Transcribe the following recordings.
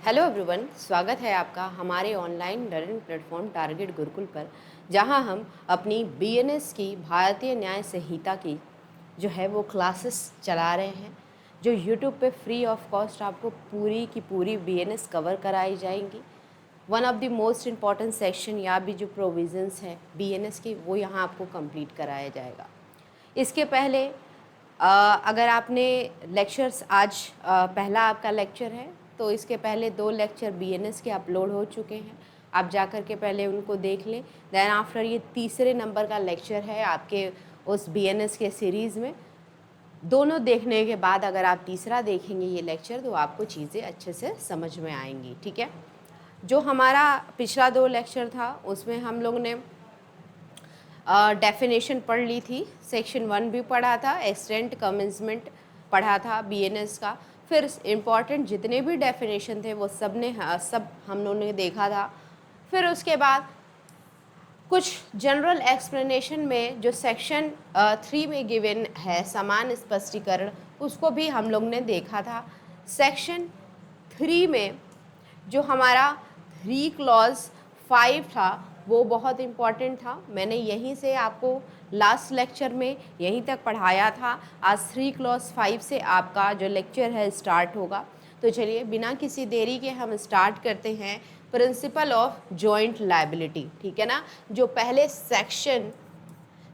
Hello everyone, स्वागत है आपका हमारे online learning platform target Gurukul पर, जहां हम अपनी बीएनएस की भारतीय न्याय संहिता की जो है वो क्लासेस चला रहे हैं, जो यूट्यूब पे फ्री ऑफ कॉस्ट आपको पूरी की पूरी बीएनएस कवर कराई जाएंगी। One of the most important section या भी जो प्रोविजंस है बीएनएस की वो यहाँ आपको कंप्लीट कराया जाएगा। इसके पहले अगर आपने लेक्चर्स आज पहला आपका लेक्चर है तो इसके पहले 2 लेक्चर बीएनएस के अपलोड हो चुके हैं। आप जा कर के पहले उनको देख लें। देन आफ्टर ये तीसरे नंबर का लेक्चर है आपके उस बीएनएस के सीरीज़ में। दोनों देखने के बाद अगर आप तीसरा देखेंगे ये लेक्चर तो आपको चीज़ें अच्छे से समझ में आएंगी। ठीक है, जो हमारा पिछला 2 लेक्चर था उसमें हम लोग ने डेफिनेशन पढ़ ली थी, सेक्शन 1 भी पढ़ा था, एक्सटेंट कमेंसमेंट पढ़ा था बीएनएस का। फिर इम्पॉर्टेंट जितने भी डेफिनेशन थे वो सब हम लोगों ने देखा था। फिर उसके बाद कुछ जनरल एक्सप्लेनेशन में जो सेक्शन 3 में गिवन है समान स्पष्टीकरण, उसको भी हम लोग ने देखा था। सेक्शन 3 में जो हमारा 3 क्लॉज 5 था वो बहुत इम्पॉर्टेंट था। मैंने यहीं से आपको लास्ट लेक्चर में यहीं तक पढ़ाया था। आज 3 क्लॉज 5 से आपका जो लेक्चर है स्टार्ट होगा। तो चलिए बिना किसी देरी के हम स्टार्ट करते हैं प्रिंसिपल ऑफ जॉइंट लायबिलिटी। ठीक है ना, जो पहले सेक्शन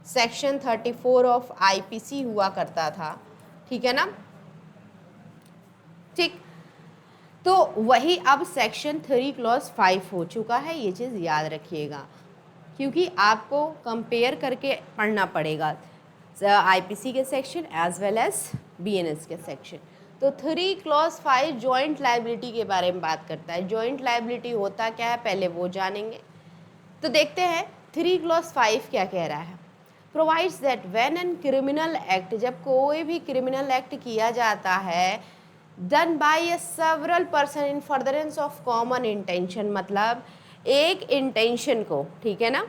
34 ऑफ आईपीसी हुआ करता था। ठीक है ना, ठीक, तो वही अब सेक्शन 3 क्लॉज 5 हो चुका है। ये चीज़ याद रखिएगा क्योंकि आपको कंपेयर करके पढ़ना पड़ेगा आईपीसी के section as well as BNS के सेक्शन। तो 3 क्लॉज 5 जॉइंट लायबिलिटी के बारे में बात करता है। जॉइंट लायबिलिटी होता क्या है पहले वो जानेंगे। तो देखते हैं 3 क्लॉज 5 क्या कह रहा है। Provides that when an criminal act, जब कोई भी क्रिमिनल एक्ट किया जाता है, done by A several person in furtherance of common intention, मतलब एक इंटेंशन को, ठीक है ना,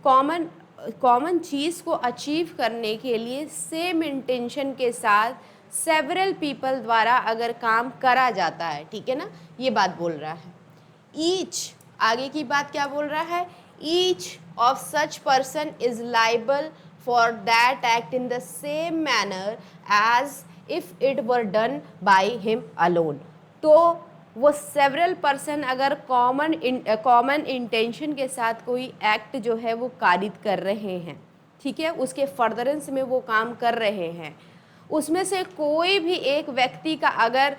कॉमन चीज़ को अचीव करने के लिए सेम इंटेंशन के साथ सेवरल पीपल द्वारा अगर काम करा जाता है, ठीक है ना, ये बात बोल रहा है। ईच, आगे की बात क्या बोल रहा है, each of such person is liable for that act in the same manner as if it were done by him alone. तो वो सेवरल पर्सन अगर कॉमन इंटेंशन के साथ कोई एक्ट जो है वो कारित कर रहे हैं, ठीक है, उसके फर्दरेंस में वो काम कर रहे हैं, उसमें से कोई भी एक व्यक्ति का अगर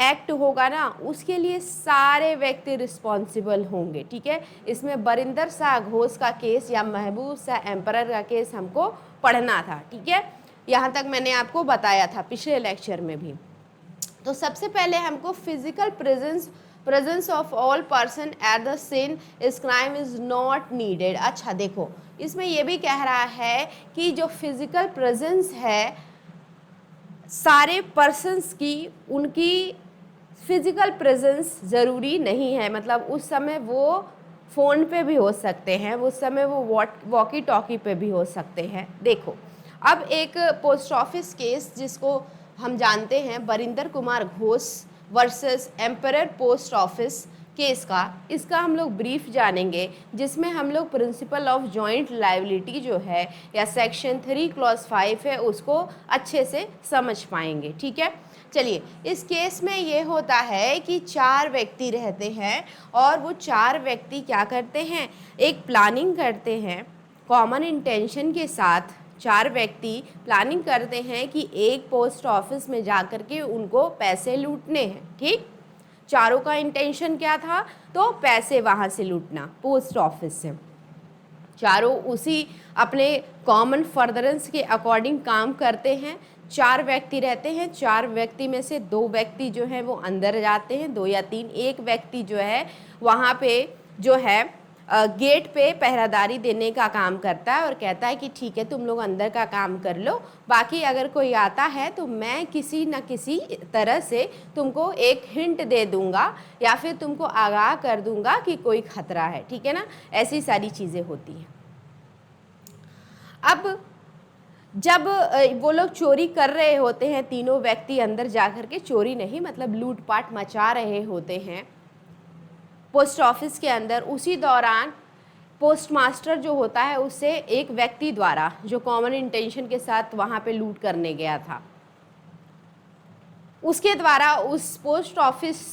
एक्ट होगा ना, उसके लिए सारे व्यक्ति रिस्पॉन्सिबल होंगे। ठीक है, इसमें बरिंदर शाह घोष का केस या महबूब शाह एम्परर का केस हमको पढ़ना था। ठीक है, यहाँ तक मैंने आपको बताया था पिछले लेक्चर में भी। तो सबसे पहले हमको physical presence of all person at the scene इस क्राइम इज नॉट नीडेड। अच्छा देखो, इसमें यह भी कह रहा है कि जो फिजिकल प्रेजेंस है सारे पर्सन्स की, उनकी फिजिकल प्रेजेंस ज़रूरी नहीं है। मतलब उस समय वो फ़ोन पे भी हो सकते हैं, उस समय वो वॉकी टॉकी पे भी हो सकते हैं। देखो, अब एक पोस्ट ऑफिस केस जिसको हम जानते हैं Barinder Kumar Ghosh versus emperor post office case का, इसका हम लोग ब्रीफ जानेंगे, जिसमें हम लोग प्रिंसिपल ऑफ जॉइंट लायबिलिटी जो है या सेक्शन 3 क्लॉज 5 है उसको अच्छे से समझ पाएंगे। ठीक है, चलिए, इस केस में ये होता है कि 4 व्यक्ति रहते हैं और वो 4 व्यक्ति क्या करते हैं, एक प्लानिंग करते हैं कॉमन इंटेंशन के साथ। 4 व्यक्ति प्लानिंग करते हैं कि एक पोस्ट ऑफिस में जा कर के उनको पैसे लूटने हैं। ठीक, चारों का इंटेंशन क्या था, तो पैसे वहाँ से लूटना पोस्ट ऑफिस से। चारों उसी अपने कॉमन फर्दरेंस के अकॉर्डिंग काम करते हैं। 4 व्यक्ति रहते हैं, 4 व्यक्ति में से 2 व्यक्ति जो है वो अंदर जाते हैं, 2 या 3, एक व्यक्ति जो है वहाँ पे जो है गेट पे पहरादारी देने का काम करता है और कहता है कि ठीक है तुम लोग अंदर का काम कर लो, बाकी अगर कोई आता है तो मैं किसी न किसी तरह से तुमको एक हिंट दे दूंगा या फिर तुमको आगाह कर दूंगा कि कोई खतरा है। ठीक है ना, ऐसी सारी चीज़ें होती हैं। अब जब वो लोग चोरी कर रहे होते हैं, तीनों व्यक्ति अंदर जाकर के, चोरी नहीं मतलब लूटपाट मचा रहे होते हैं पोस्ट ऑफिस के अंदर, उसी दौरान पोस्ट मास्टर जो होता है उससे एक व्यक्ति द्वारा, जो कॉमन इंटेंशन के साथ वहाँ पे लूट करने गया था, उसके द्वारा उस पोस्ट ऑफिस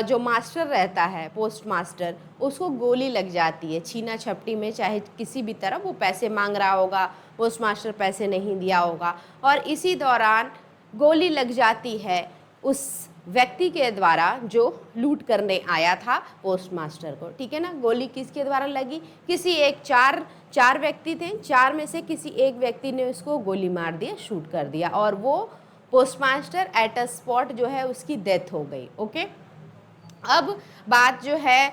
जो मास्टर रहता है, पोस्ट मास्टर, उसको गोली लग जाती है छीना झपटी में, चाहे किसी भी तरह। वो पैसे मांग रहा होगा, पोस्ट मास्टर पैसे नहीं दिया होगा, और इसी दौरान गोली लग जाती है उस व्यक्ति के द्वारा जो लूट करने आया था पोस्ट मास्टर को, ठीक है ना। गोली किसके द्वारा लगी? किसी एक, चार व्यक्ति थे, चार में से किसी एक व्यक्ति ने उसको गोली मार दिया, शूट कर दिया, और वो post master at a spot जो है उसकी डेथ हो गई। ओके, अब बात जो है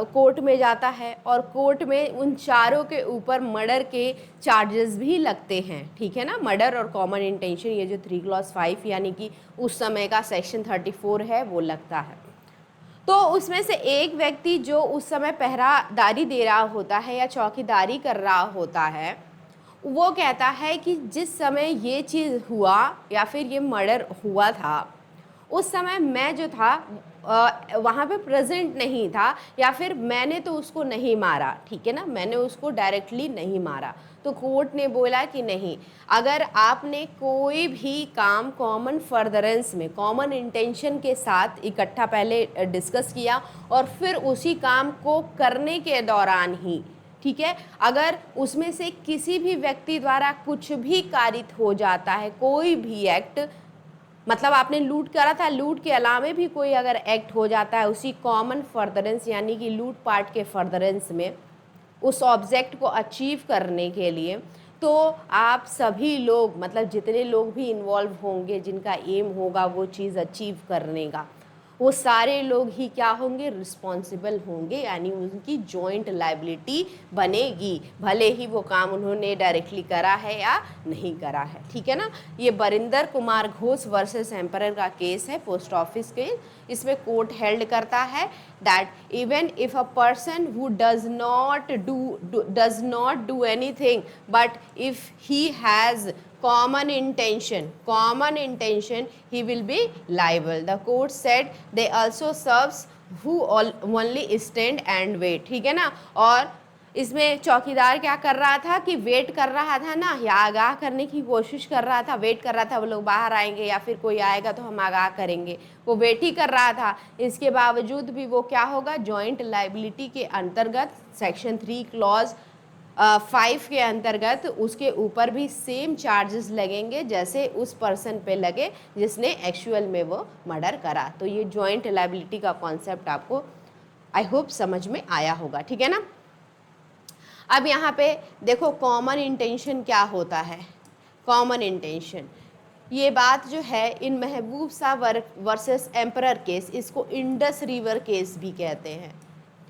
कोर्ट में जाता है, और कोर्ट में उन चारों के ऊपर मर्डर के चार्जेस भी लगते हैं, ठीक है ना। मर्डर और कॉमन इंटेंशन, ये जो 3 क्लॉज 5 यानी कि उस समय का सेक्शन 34 है, वो लगता है। तो उसमें से एक व्यक्ति जो उस समय पहरादारी दे रहा होता है या चौकीदारी कर रहा होता है, वो कहता है कि जिस समय ये चीज़ हुआ या फिर ये मर्डर हुआ था, उस समय मैं जो था वहाँ पे प्रेजेंट नहीं था, या फिर मैंने तो उसको नहीं मारा, ठीक है ना, मैंने उसको डायरेक्टली नहीं मारा। तो कोर्ट ने बोला कि नहीं, अगर आपने कोई भी काम कॉमन फर्दरेंस में, कॉमन इंटेंशन के साथ इकट्ठा पहले डिस्कस किया और फिर उसी काम को करने के दौरान ही, ठीक है, अगर उसमें से किसी भी व्यक्ति द्वारा कुछ भी कारित हो जाता है, कोई भी एक्ट, मतलब आपने लूट करा था, लूट के अलावा भी कोई अगर एक्ट हो जाता है उसी कॉमन फर्दरेंस यानी कि लूट पाट के फर्दरेंस में, उस ऑब्जेक्ट को अचीव करने के लिए, तो आप सभी लोग, मतलब जितने लोग भी इन्वॉल्व होंगे, जिनका एम होगा वो चीज़ अचीव करने का, वो सारे लोग ही क्या होंगे? रिस्पॉन्सिबल होंगे, यानी उनकी जॉइंट लाइबिलिटी बनेगी, भले ही वो काम उन्होंने डायरेक्टली करा है या नहीं करा है, ठीक है ना। ये बरिंदर कुमार घोष वर्सेस एम्परर का केस है, पोस्ट ऑफिस केस। इसमें कोर्ट हेल्ड करता है that even if a person who does not do anything, but if he has common intention, he will be liable. The court said they also serves who only stand and wait, ठीक है ना। और इसमें चौकीदार क्या कर रहा था कि वेट कर रहा था ना, या आगाह करने की कोशिश कर रहा था, वेट कर रहा था वो लोग बाहर आएंगे या फिर कोई आएगा तो हम आगाह करेंगे, वो वेट ही कर रहा था। इसके बावजूद भी वो क्या होगा? जॉइंट लाइबिलिटी के अंतर्गत सेक्शन 3 क्लॉज 5 के अंतर्गत उसके ऊपर भी सेम चार्जेस लगेंगे जैसे उस पर्सन पे लगे जिसने एक्चुअल में वो मर्डर करा। तो ये जॉइंट लायबिलिटी का कॉन्सेप्ट आपको आई होप समझ में आया होगा, ठीक है ना। अब यहाँ पे देखो कॉमन इंटेंशन क्या होता है। कॉमन इंटेंशन, ये बात जो है इन महबूब शाह वर्सेस एम्परर केस, इसको इंडस रिवर केस भी कहते हैं,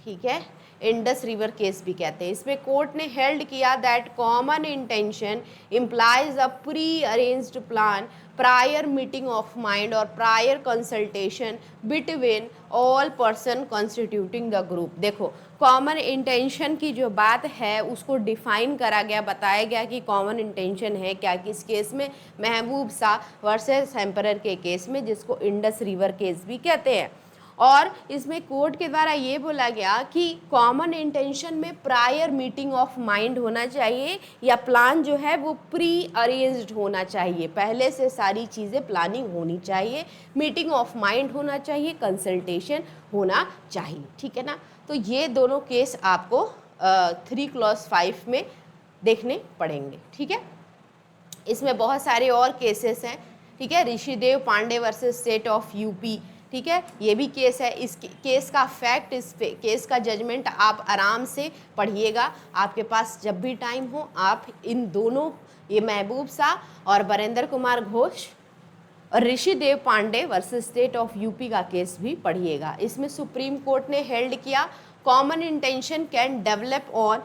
ठीक है, इंडस रिवर केस भी कहते हैं। इसमें कोर्ट ने हेल्ड किया that common intention implies a pre arranged plan, prior meeting of mind और prior consultation between all person constituting the group. देखो कॉमन इंटेंशन की जो बात है उसको डिफाइन करा गया, बताया गया कि कॉमन इंटेंशन है क्या, किस केस में? महबूब शाह वर्सेस एम्परर के केस में, जिसको इंडस रिवर केस भी कहते हैं। और इसमें कोर्ट के द्वारा ये बोला गया कि कॉमन इंटेंशन में प्रायर मीटिंग ऑफ माइंड होना चाहिए, या प्लान जो है वो प्री अरेंज्ड होना चाहिए, पहले से सारी चीज़ें प्लानिंग होनी चाहिए, मीटिंग ऑफ माइंड होना चाहिए, कंसल्टेशन होना चाहिए, ठीक है ना। तो ये दोनों केस आपको 3 क्लॉज 5 में देखने पड़ेंगे, ठीक है। इसमें बहुत सारे और केसेस हैं, ठीक है। Rishidev Pandey versus state of UP, ठीक है, ये भी केस है। इस केस का फैक्ट, इस केस का जजमेंट आप आराम से पढ़िएगा, आपके पास जब भी टाइम हो आप इन दोनों, ये महबूब शाह और बरिंदर कुमार घोष और Rishidev Pandey versus state of UP का केस भी पढ़िएगा। इसमें सुप्रीम कोर्ट ने हेल्ड किया common intention can develop on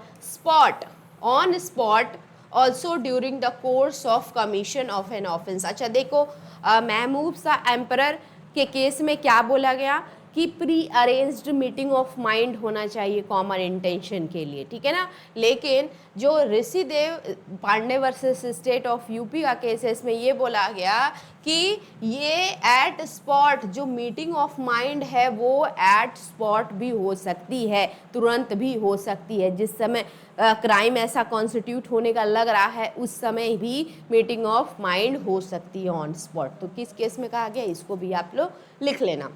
spot also during the course of commission of an offence. अच्छा देखो महबूब शाह एम्परर के केस में क्या बोला गया कि pre arranged meeting of mind होना चाहिए कॉमन इंटेंशन के लिए, ठीक है ना। लेकिन जो Rishidev Pandey versus state of UP का केस है, इसमें ये बोला गया कि ये एट स्पॉट जो मीटिंग ऑफ माइंड है वो एट स्पॉट भी हो सकती है, तुरंत भी हो सकती है। जिस समय क्राइम ऐसा कॉन्स्टिट्यूट होने का लग रहा है उस समय भी मीटिंग ऑफ माइंड हो सकती है ऑन स्पॉट। तो किस केस में कहा गया, इसको भी आप लोग लिख लेना।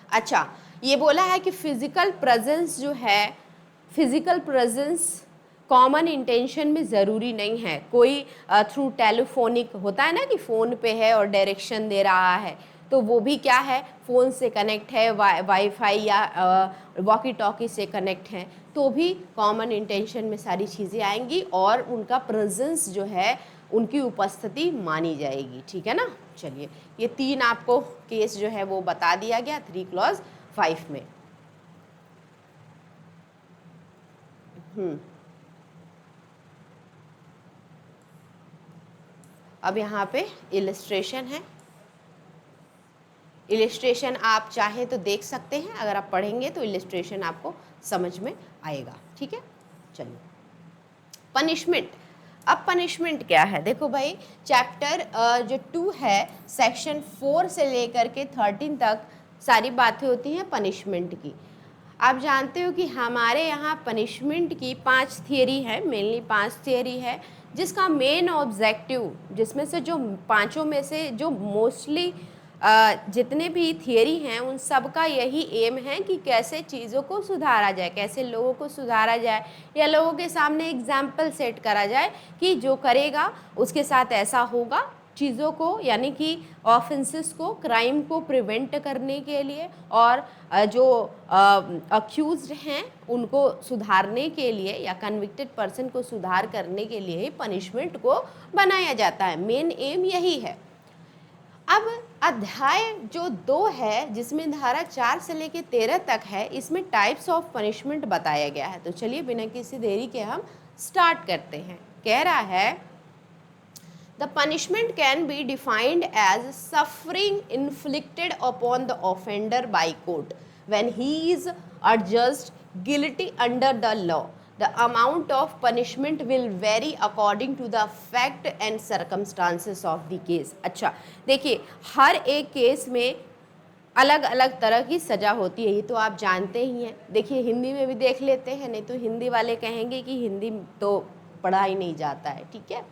अच्छा, ये बोला है कि फिजिकल प्रेजेंस जो है, फिजिकल प्रेजेंस कॉमन इंटेंशन में ज़रूरी नहीं है। कोई थ्रू टेलीफोनिक होता है ना कि फ़ोन पे है और डायरेक्शन दे रहा है, तो वो भी क्या है, फ़ोन से कनेक्ट है, वाईफाई या वॉकी टॉकी से कनेक्ट है, तो भी कॉमन इंटेंशन में सारी चीज़ें आएंगी और उनका प्रेजेंस जो है, उनकी उपस्थिति मानी जाएगी, ठीक है ना। चलिए, ये 3 आपको केस जो है वो बता दिया गया 3 क्लॉज 5 में। अब यहाँ पे इलिस्ट्रेशन है। इलिस्ट्रेशन आप चाहे तो देख सकते हैं, अगर आप पढ़ेंगे तो इलिस्ट्रेशन आपको समझ में आएगा, ठीक है। चलिए, पनिशमेंट। अब पनिशमेंट क्या है, देखो भाई, चैप्टर जो 2 है, सेक्शन 4 से लेकर के 13 तक सारी बातें होती हैं पनिशमेंट की। आप जानते हो कि हमारे यहाँ पनिशमेंट की 5 थियरी है, मेनली 5 थियरी है, जिसका मेन ऑब्जेक्टिव, जिसमें से जो 5 में से जो मोस्टली जितने भी थियरी हैं उन सब का यही एम है कि कैसे चीज़ों को सुधारा जाए, कैसे लोगों को सुधारा जाए, या लोगों के सामने एग्जाम्पल सेट करा जाए कि जो करेगा उसके साथ ऐसा होगा। चीज़ों को, यानी कि ऑफेंसेस को, क्राइम को प्रिवेंट करने के लिए, और जो अक्यूज्ड हैं उनको सुधारने के लिए, या कन्विक्टेड पर्सन को सुधार करने के लिए ही पनिशमेंट को बनाया जाता है। मेन एम यही है। अब अध्याय जो 2 है, जिसमें धारा 4 से लेकर 13 तक है, इसमें टाइप्स ऑफ पनिशमेंट बताया गया है। तो चलिए बिना किसी देरी के हम स्टार्ट करते हैं। कह रहा है, the punishment can be defined as suffering inflicted upon the offender by court when he is adjudged guilty under the law. The amount of punishment will vary according to the fact and circumstances of the case. अच्छा, देखिए, हर एक case में अलग अलग तरह की सज़ा होती है, ये तो आप जानते ही हैं। देखिए, हिंदी में भी देख लेते हैं, नहीं तो हिंदी वाले कहेंगे कि हिंदी तो पढ़ा ही नहीं जाता है, ठीक है।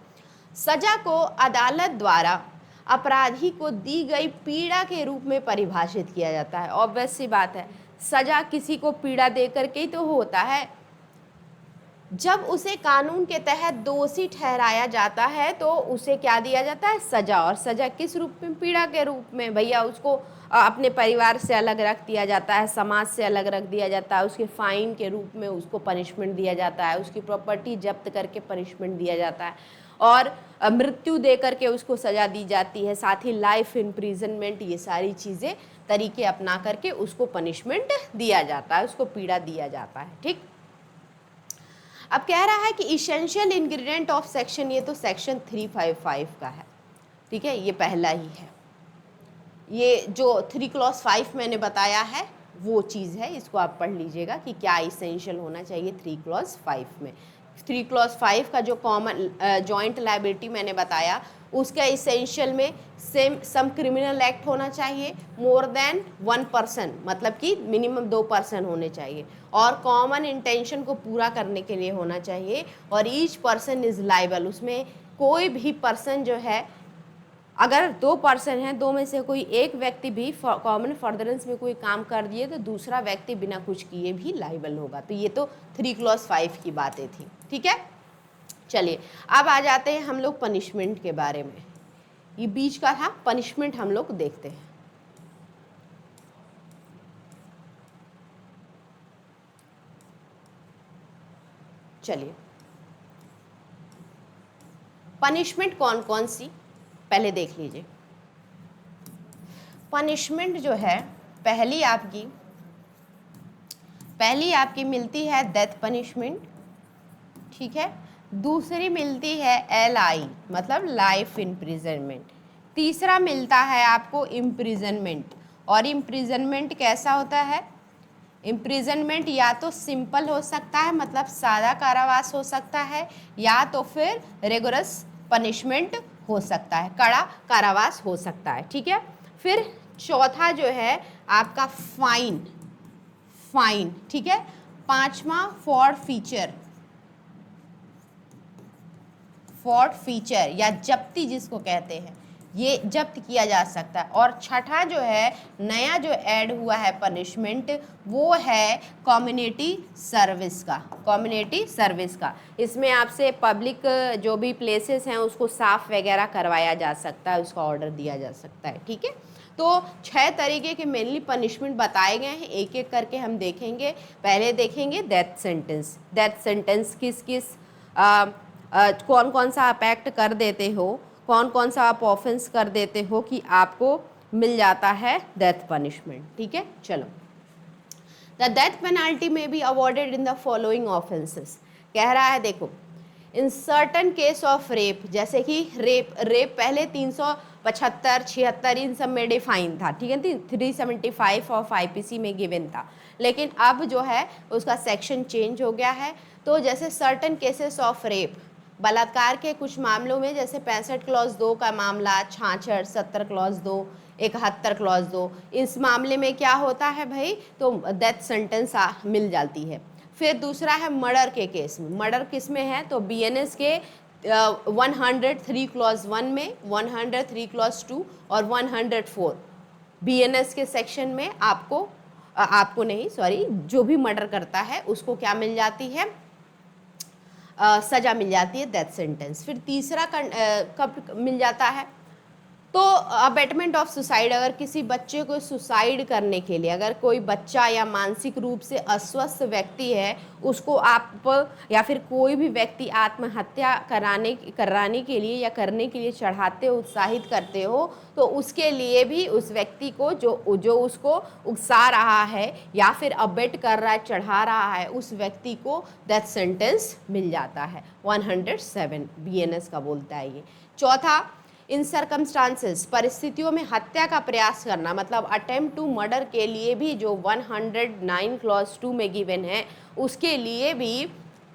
सज़ा को अदालत द्वारा अपराधी को दी गई पीड़ा के रूप में परिभाषित किया जाता है। ऑब्वियस सी बात है, सज़ा किसी को पीड़ा दे करके ही तो होता है। जब उसे कानून के तहत दोषी ठहराया जाता है तो उसे क्या दिया जाता है, सज़ा। और सज़ा किस रूप में, पीड़ा के रूप में। भैया, उसको अपने परिवार से अलग रख दिया जाता है, समाज से अलग रख दिया जाता है, उसके फाइन के रूप में उसको पनिशमेंट दिया जाता है, उसकी प्रॉपर्टी जब्त करके पनिशमेंट दिया जाता है, और मृत्यु दे करके उसको सज़ा दी जाती है, साथ ही लाइफ इम्प्रिजनमेंट, ये सारी चीज़ें तरीके अपना करके उसको पनिशमेंट दिया जाता है, उसको पीड़ा दिया जाता है, ठीक। अब कह रहा है कि इसेंशियल इंग्रेडिएंट ऑफ सेक्शन, ये तो सेक्शन 355 का है, ठीक है, ये पहला ही है। ये जो 3 क्लॉज 5 मैंने बताया है वो चीज़ है, इसको आप पढ़ लीजिएगा कि क्या इसेंशियल होना चाहिए 3 क्लॉज 5 में। 3 क्लॉज 5 का जो कॉमन जॉइंट लायबिलिटी मैंने बताया, उसका इसेंशियल में सम क्रिमिनल एक्ट होना चाहिए, मोर देन 1 पर्सन, मतलब कि मिनिमम 2 पर्सन होने चाहिए, और कॉमन इंटेंशन को पूरा करने के लिए होना चाहिए, और ईच पर्सन इज लाइबल। उसमें कोई भी पर्सन जो है, अगर 2 पर्सन हैं, 2 में से कोई एक व्यक्ति भी कॉमन फर्दरेंस में कोई काम कर दिए तो दूसरा व्यक्ति बिना कुछ किए भी लाइबल होगा। तो ये तो 3 क्लॉज 5 की बातें थी, ठीक है। चलिए, अब आ जाते हैं हम लोग पनिशमेंट के बारे में। ये बीच का था, पनिशमेंट हम लोग देखते हैं। चलिए, पनिशमेंट कौन कौन सी पहले देख लीजिए। पनिशमेंट जो है, पहली आपकी मिलती है डेथ पनिशमेंट, ठीक है। दूसरी मिलती है LI, मतलब लाइफ इम्प्रिजनमेंट। तीसरा मिलता है आपको इम्प्रिजनमेंट, और इम्प्रिजनमेंट कैसा होता है? इम्प्रिजनमेंट या तो सिंपल हो सकता है, मतलब सादा कारावास हो सकता है, या तो फिर रिगोरस पनिशमेंट हो सकता है, कड़ा कारावास हो सकता है। ठीक है, फिर चौथा जो है आपका फाइन। फाइन, ठीक है। पांचवा फॉर फीचर, फॉर फीचर या जब्ती जिसको कहते हैं, ये जब्त किया जा सकता है। और छठा जो है नया जो ऐड हुआ है पनिशमेंट, वो है कम्युनिटी सर्विस का। कम्युनिटी सर्विस का, इसमें आपसे पब्लिक जो भी प्लेसेस हैं उसको साफ वगैरह करवाया जा सकता है, उसका ऑर्डर दिया जा सकता है। ठीक है, तो 6 तरीके के मेनली पनिशमेंट बताए गए हैं, एक एक करके हम देखेंगे। पहले देखेंगे डेथ सेंटेंस। डेथ सेंटेंस किस किस कौन कौन सा आप एक्ट कर देते हो, कौन कौन सा आप ऑफेंस कर देते हो कि आपको मिल जाता है डेथ पनिशमेंट। ठीक है, चलो। द डेथ पेनाल्टी में be awarded in the following offences. कह रहा है देखो, in certain case of rape, जैसे कि रेप पहले 375, 76 इन सब में डिफाइन था। ठीक है, 375 ऑफ आईपीसी में गिवन था, लेकिन अब जो है उसका सेक्शन चेंज हो गया है। तो जैसे सर्टन केसेस ऑफ रेप, बलात्कार के कुछ मामलों में, जैसे 65 क्लॉज 2 का मामला, 66, 70 क्लॉज 2, 71 क्लॉज 2, इस मामले में क्या होता है भाई, तो डेथ सेंटेंस मिल जाती है। फिर दूसरा है मर्डर के केस में। मर्डर किस में है, तो बीएनएस के 103 क्लॉज 1 में, 103 क्लॉज 2 और 104 बीएनएस के सेक्शन में आपको नहीं, सॉरी, जो भी मर्डर करता है उसको क्या मिल जाती है, सजा मिल जाती है, डेथ सेंटेंस। फिर तीसरा कब मिल जाता है, तो अबेटमेंट ऑफ सुसाइड, अगर किसी बच्चे को सुसाइड करने के लिए, अगर कोई बच्चा या मानसिक रूप से अस्वस्थ व्यक्ति है, उसको आप या फिर कोई भी व्यक्ति आत्महत्या कराने के लिए या करने के लिए चढ़ाते हो, उत्साहित करते हो, तो उसके लिए भी उस व्यक्ति को जो उसको उकसा रहा है या फिर अबेट कर रहा है, चढ़ा रहा है, उस व्यक्ति को डेथ सेंटेंस मिल जाता है। 107 बीएनएस का बोलता है ये। चौथा, इन सर्कमस्टांसेस, परिस्थितियों में हत्या का प्रयास करना, मतलब अटेम्प्ट टू मर्डर के लिए भी जो 109 क्लॉज 2 में गिवन है, उसके लिए भी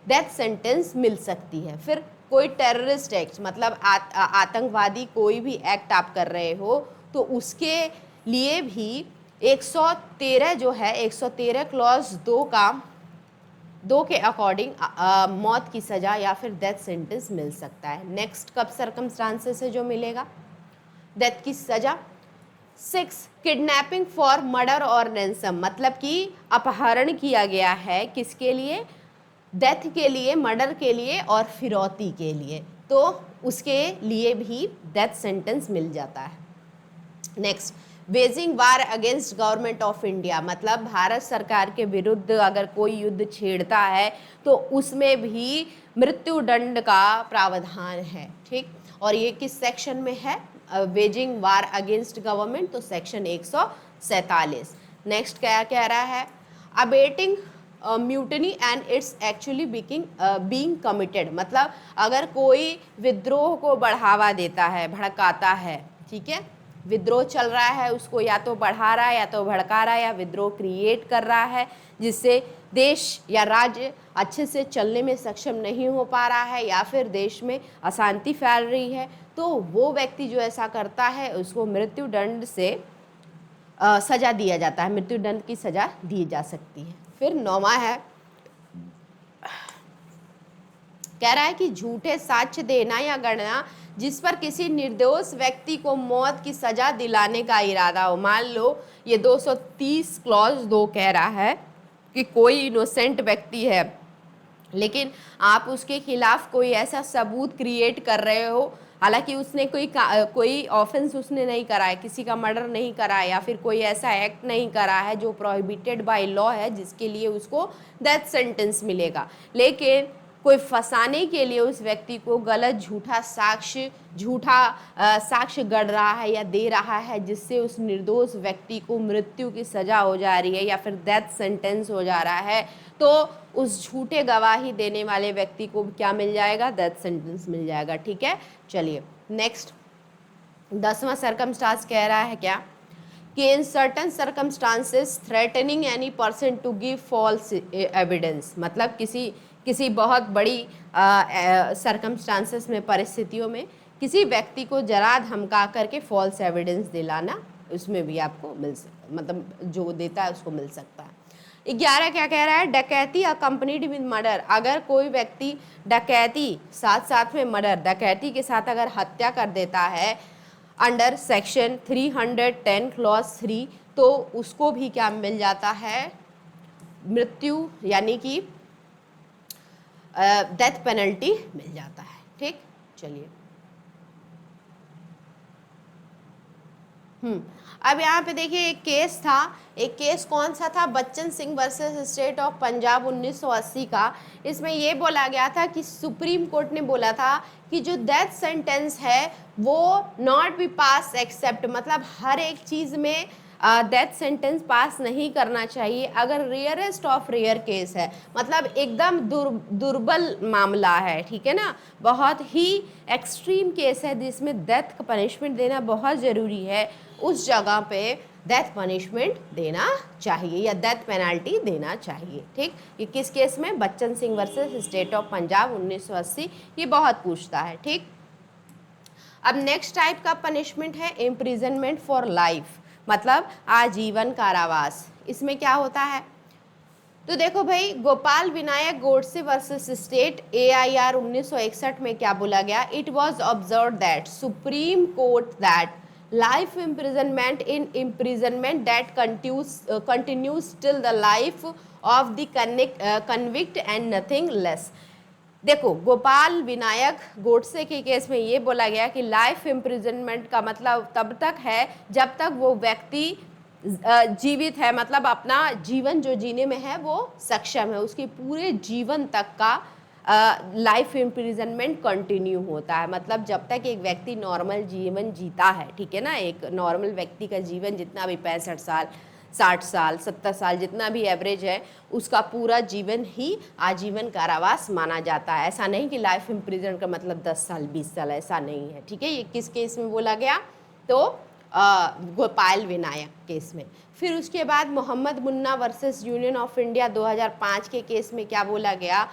डेथ सेंटेंस मिल सकती है। फिर कोई टेररिस्ट एक्ट, मतलब आतंकवादी कोई भी एक्ट आप कर रहे हो, तो उसके लिए भी 113 जो है, 113 क्लॉज 2 के अकॉर्डिंग मौत की सजा या फिर डेथ सेंटेंस मिल सकता है। नेक्स्ट कब सर्कमस्टांसेस है जो मिलेगा डेथ की सजा। 6, किडनैपिंग फॉर मर्डर और रैंसम, मतलब कि अपहरण किया गया है किसके लिए, डेथ के लिए, मर्डर के लिए और फिरौती के लिए, तो उसके लिए भी डेथ सेंटेंस मिल जाता है। Next, waging war against government of India, मतलब भारत सरकार के विरुद्ध अगर कोई युद्ध छेड़ता है तो उसमें भी मृत्यु दंड का प्रावधान है। ठीक, और ये किस सेक्शन में है, वेजिंग वार अगेंस्ट गवर्नमेंट, तो सेक्शन 147। नेक्स्ट क्या कह रहा है, abetting mutiny and it's actually being committed, मतलब अगर कोई विद्रोह को बढ़ावा देता है, भड़काता है, ठीक है, विद्रोह चल रहा है, उसको या तो बढ़ा रहा है या तो भड़का रहा है या विद्रोह क्रिएट कर रहा है, जिससे देश या राज्य अच्छे से चलने में सक्षम नहीं हो पा रहा है या फिर देश में अशांति फैल रही है, तो वो व्यक्ति जो ऐसा करता है उसको मृत्यु दंड से सजा दिया जाता है, मृत्यु दंड की सजा दी जा सकती है। फिर 9वां है, कह रहा है कि झूठे साक्ष्य देना या गणना जिस पर किसी निर्दोष व्यक्ति को मौत की सजा दिलाने का इरादा हो। मान लो ये 230 क्लॉज 2 कह रहा है कि कोई इनोसेंट व्यक्ति है, लेकिन आप उसके खिलाफ कोई ऐसा सबूत क्रिएट कर रहे हो, हालांकि उसने कोई ऑफेंस उसने नहीं करा है, किसी का मर्डर नहीं करा है या फिर कोई ऐसा एक्ट नहीं करा है जो प्रोहिबिटेड बाय लॉ है, जिसके लिए उसको डेथ सेंटेंस मिलेगा, लेकिन कोई फंसाने के लिए उस व्यक्ति को गलत झूठा साक्ष्य गढ़ रहा है या दे रहा है, जिससे उस निर्दोष व्यक्ति को मृत्यु की सजा हो जा रही है या फिर डेथ सेंटेंस हो जा रहा है, तो उस झूठे गवाही देने वाले व्यक्ति को क्या मिल जाएगा, डेथ सेंटेंस मिल जाएगा। ठीक है, चलिए नेक्स्ट 10वां सर्कमस्टांस कह रहा है क्या कि in certain circumstances threatening any person to give false evidence, मतलब किसी बहुत बड़ी सर्कमस्टांसेस में, परिस्थितियों में किसी व्यक्ति को जरा धमका करके फॉल्स एविडेंस दिलाना, उसमें भी आपको मतलब जो देता है उसको मिल सकता है। 11 क्या कह रहा है, डकैती अकम्पनीड विद मर्डर, अगर कोई व्यक्ति डकैती साथ साथ में मर्डर, डकैती के साथ अगर हत्या कर देता है अंडर सेक्शन 310 क्लॉज 3, तो उसको भी क्या मिल जाता है, मृत्यु यानी कि डेथ पेनल्टी मिल जाता है। ठीक, चलिए अब यहाँ पे देखिए एक केस था, एक केस कौन सा था, Bachchan Singh versus state of Punjab 1980 का। इसमें ये बोला गया था कि सुप्रीम कोर्ट ने बोला था कि जो डेथ सेंटेंस है वो नॉट बी पास एक्सेप्ट, मतलब हर एक चीज़ में डेथ सेंटेंस पास नहीं करना चाहिए अगर रेयरेस्ट ऑफ रेयर केस है, मतलब एकदम दुर्बल मामला है, ठीक है ना, बहुत ही एक्सट्रीम केस है जिसमें डेथ का पनिशमेंट देना बहुत ज़रूरी है, उस जगह पे डेथ पनिशमेंट देना चाहिए या डेथ पेनल्टी देना चाहिए। ठीक, ये किस केस में, Bachchan Singh versus state of Punjab 1980, ये बहुत पूछता है। ठीक, अब नेक्स्ट टाइप का पनिशमेंट है इम्प्रिजनमेंट फॉर लाइफ, मतलब आजीवन कारावास। इसमें क्या होता है, तो देखो भाई, Gopal Vinayak Godse versus state AIR 1961 में क्या बोला गया, it was observe that supreme court that life imprisonment in imprisonment that continues till the life of the convict and nothing less। देखो, गोपाल विनायक गोडसे के केस में ये बोला गया कि लाइफ इम्प्रिजनमेंट का मतलब तब तक है जब तक वो व्यक्ति जीवित है, मतलब अपना जीवन जो जीने में है वो सक्षम है, उसके पूरे जीवन तक का लाइफ इम्प्रिजनमेंट कंटिन्यू होता है, मतलब जब तक एक व्यक्ति नॉर्मल जीवन जीता है, ठीक है ना, एक नॉर्मल व्यक्ति का जीवन जितना भी 65 साल 60 साल 70 साल जितना भी एवरेज है, उसका पूरा जीवन ही आजीवन कारावास माना जाता है। ऐसा नहीं कि लाइफ इम्प्रिजन का मतलब 10 साल 20 साल, ऐसा नहीं है। ठीक है, ये किस केस में बोला गया, तो गोपाल विनायक केस में। फिर उसके बाद Mohammad Munna versus union of India 2005 के केस में क्या बोला गया,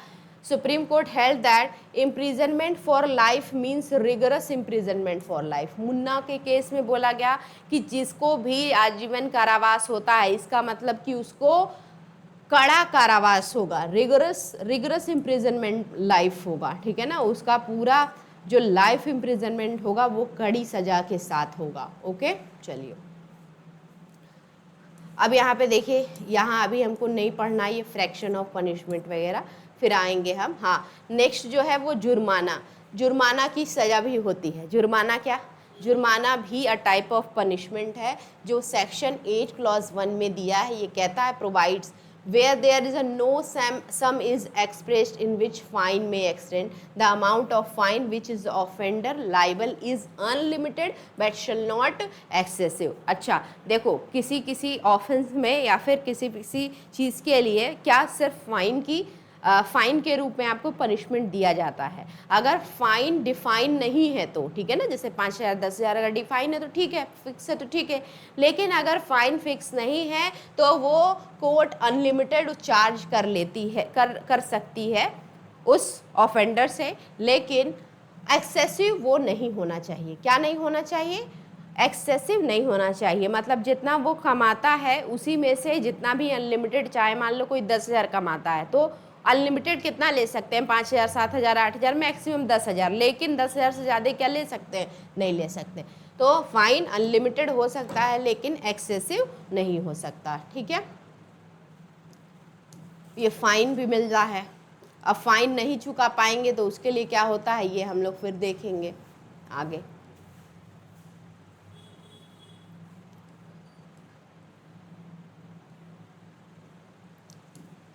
supreme court held that imprisonment for life means rigorous imprisonment for life. Munna के केस में बोला गया कि जिसको भी आजीवन कारावास होता है इसका मतलब कि उसको कड़ा कारावास होगा, रिगरस इम्प्रिजनमेंट लाइफ होगा, ठीक है ना, उसका पूरा जो लाइफ इम्प्रिजनमेंट होगा वो कड़ी सजा के साथ होगा। ओके, चलिए अब यहाँ पे देखिए, यहाँ अभी हमको नहीं पढ़ना ये फ्रैक्शन ऑफ पनिशमेंट वगैरह, फिर आएंगे हम। हाँ, नेक्स्ट जो है वो जुर्माना, जुर्माना की सज़ा भी होती है। जुर्माना क्या, जुर्माना भी अ टाइप ऑफ पनिशमेंट है जो सेक्शन 8 क्लॉज 1 में दिया है। ये कहता है provides where there is a no sum is expressed in which fine may extend, the amount of fine which is offender liable is unlimited but shall not excessive। अच्छा देखो, किसी ऑफेंस में या फिर किसी चीज़ के लिए क्या सिर्फ फाइन की फाइन के रूप में आपको पनिशमेंट दिया जाता है। अगर फाइन डिफाइन नहीं है तो ठीक है ना, जैसे 5,000 10,000 अगर डिफाइन है तो ठीक है, फिक्स है तो ठीक है, लेकिन अगर फाइन फिक्स नहीं है तो वो कोर्ट अनलिमिटेड चार्ज कर लेती है, कर सकती है उस ऑफेंडर से, लेकिन एक्सेसिव वो नहीं होना चाहिए। क्या नहीं होना चाहिए, एक्सेसिव नहीं होना चाहिए, मतलब जितना वो कमाता है उसी में से जितना भी अनलिमिटेड, चाहे मान लो कोई 10,000 कमाता है तो अनलिमिटेड कितना ले सकते हैं, 5,000 7,000 8,000, मैक्सिमम 10,000, लेकिन 10,000 से ज़्यादा क्या ले सकते हैं, नहीं ले सकते। तो फाइन अनलिमिटेड हो सकता है लेकिन एक्सेसिव नहीं हो सकता। ठीक है, ये फाइन भी मिल रहा है। अब फाइन नहीं चुका पाएंगे तो उसके लिए क्या होता है ये हम लोग फिर देखेंगे आगे।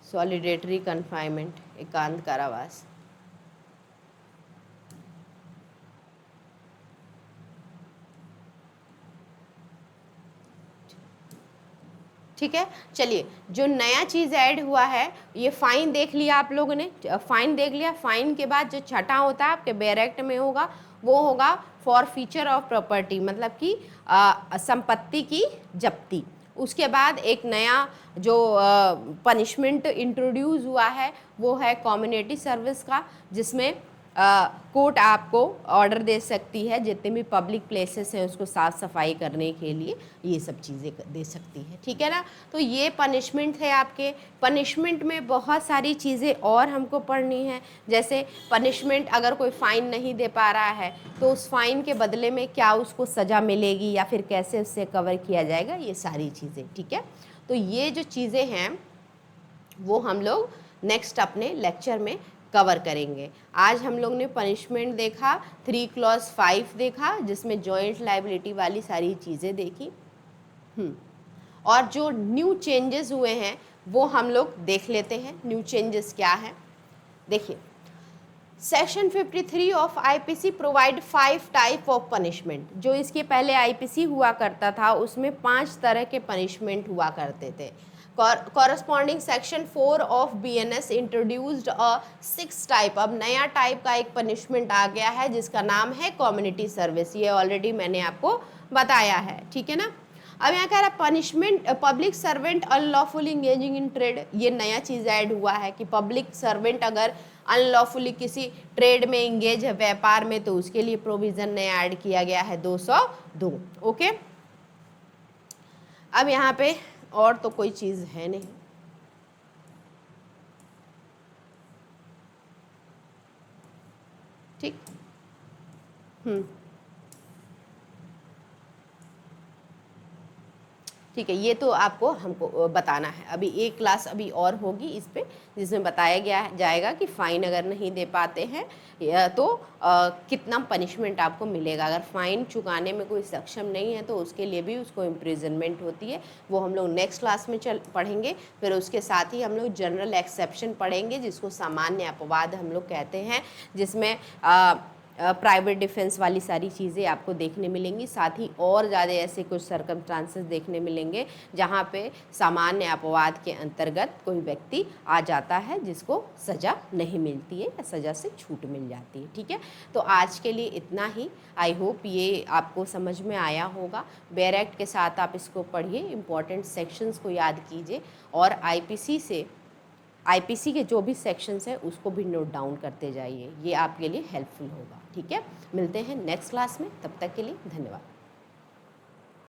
सॉलिडेटरी कन्फाइनमेंट, एकांत कारावास। ठीक है, चलिए जो नया चीज़ ऐड हुआ है, ये फाइन देख लिया आप लोगों ने, फाइन देख लिया। फाइन के बाद जो छठा होता है आपके बैरेक्ट में होगा वो होगा फॉर फीचर ऑफ प्रॉपर्टी, मतलब कि संपत्ति की जब्ती। उसके बाद एक नया जो पनिशमेंट इंट्रोड्यूस हुआ है वो है कम्युनिटी सर्विस का, जिसमें कोर्ट आपको ऑर्डर दे सकती है जितने भी पब्लिक प्लेसेस हैं उसको साफ़ सफाई करने के लिए, ये सब चीज़ें दे सकती है, ठीक है ना। तो ये पनिशमेंट है आपके। पनिशमेंट में बहुत सारी चीज़ें और हमको पढ़नी है, जैसे पनिशमेंट अगर कोई फ़ाइन नहीं दे पा रहा है तो उस फाइन के बदले में क्या उसको सज़ा मिलेगी या फिर कैसे उससे कवर किया जाएगा, ये सारी चीज़ें, ठीक है। तो ये जो चीज़ें हैं वो हम लोग नेक्स्ट अपने लेक्चर में कवर करेंगे। आज हम लोग ने पनिशमेंट देखा, 3 क्लॉज 5 देखा जिसमें जॉइंट लाइबिलिटी वाली सारी चीज़ें देखी। और जो न्यू चेंजेस हुए हैं वो हम लोग देख लेते हैं। न्यू चेंजेस क्या है, देखिए section 53 of IPC provide 5 type of punishment. जो इसके पहले आईपीसी हुआ करता था उसमें 5 तरह के पनिशमेंट हुआ करते थे। Corresponding section 4 of BNS introduced a 6 type. अब नया टाइप का एक पनिशमेंट आ गया है जिसका नाम है कम्युनिटी सर्विस। ये ऑलरेडी मैंने आपको बताया है, ठीक है ना। अब यहाँ कह रहा है punishment public servant unlawfully engaging in trade. ये नया चीज़ ऐड हुआ है कि पब्लिक सर्वेंट अगर अनलॉफुली किसी ट्रेड में इंगेज है, व्यापार में, तो उसके लिए प्रोविजन नया ऐड किया गया है 202। ओके, अब यहाँ पे और तो कोई चीज़ है नहीं, ठीक। ठीक है, ये तो आपको हमको बताना है। अभी एक क्लास अभी और होगी इस पे जिसमें बताया गया जाएगा कि फ़ाइन अगर नहीं दे पाते हैं तो कितना पनिशमेंट आपको मिलेगा। अगर फ़ाइन चुकाने में कोई सक्षम नहीं है तो उसके लिए भी उसको इम्प्रिजनमेंट होती है। वो हम लोग नेक्स्ट क्लास में पढ़ेंगे। फिर उसके साथ ही हम लोग जनरल एक्सेप्शन पढ़ेंगे जिसको सामान्य अपवाद हम लोग कहते हैं, जिसमें प्राइवेट डिफेंस वाली सारी चीज़ें आपको देखने मिलेंगी। साथ ही और ज़्यादा ऐसे कुछ सर्कमस्टांसेस देखने मिलेंगे जहाँ पे सामान्य अपवाद के अंतर्गत कोई व्यक्ति आ जाता है जिसको सज़ा नहीं मिलती है या सज़ा से छूट मिल जाती है, ठीक है। तो आज के लिए इतना ही। आई होप ये आपको समझ में आया होगा। बेयर एक्ट के साथ आप इसको पढ़िए, इंपॉर्टेंट सेक्शंस को याद कीजिए और आईपीसी के जो भी सेक्शंस हैं उसको भी नोट डाउन करते जाइए। ये आपके लिए हेल्पफुल होगा, ठीक है। मिलते हैं नेक्स्ट क्लास में, तब तक के लिए धन्यवाद।